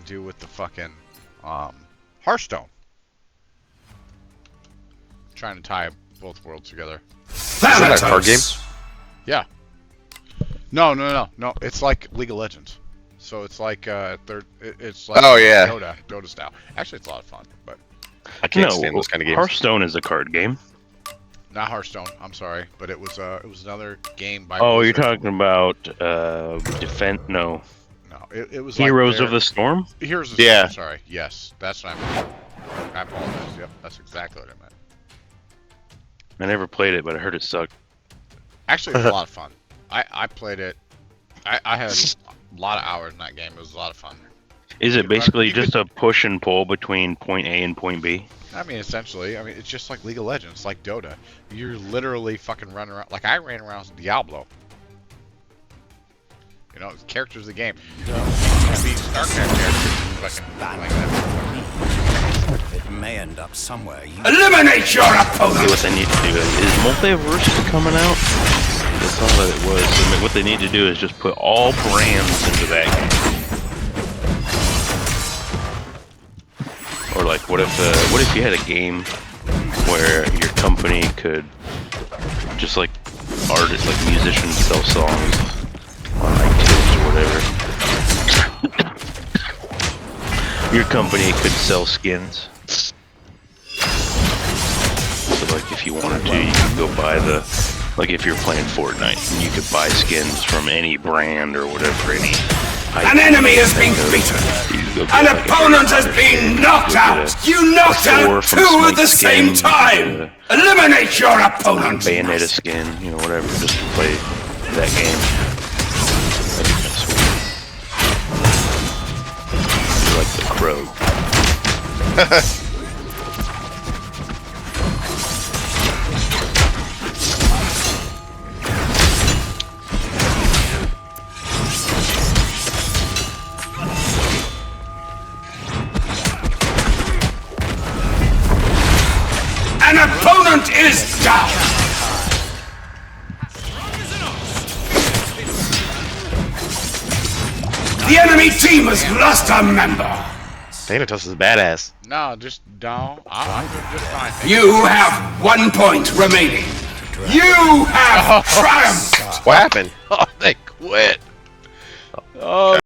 do with the fucking Hearthstone. Trying to tie both worlds together. Thanatos. Is that a card game? Yeah. No. It's like League of Legends. So it's like it's like Oh, yeah. Dota style. Actually, it's a lot of fun, but I can't stand those kind of games. Hearthstone is a card game. not Hearthstone. I'm sorry, but it was another game by. Oh, Blizzard. you're talking about Defend? No. No, it was Heroes like of the Storm. Heroes of the Yeah. Storm. Sorry, yes, that's what I meant. I apologize. Yep, that's exactly what I meant. I never played it, but I heard it sucked. Actually, it was a lot of fun. I played it. I had a lot of hours in that game. It was a lot of fun. Is it basically you just a push and pull between point A and point B? I mean, essentially, it's just like League of Legends, like Dota. You're literally fucking running around. Like I ran around as Diablo. You know, characters of the game. You know, these StarCraft characters fucking like that. It may end up somewhere. Eliminate your opponent! What they need to do is Multiverse coming out. That's all that it was. I mean, what they need to do is just put all brands into that game. Or like, what if you had a game where your company could just like artists, like musicians sell songs on iTunes or whatever. Your company could sell skins. So like if you wanted to, you could go buy like if you're playing Fortnite, and you could buy skins from any brand or whatever, An enemy has been beaten! An opponent has been knocked out! You knocked out two at the same time! Eliminate your opponent! Bayonetta skin, you know, whatever, just to play that game. That'd be kind of sweet. Like the Crow. An opponent is down! The enemy team has lost a member! Thanatos is badass. No, just no. I'm just fine. You have 1 point remaining. You have triumphed! What happened? Oh, they quit. Oh.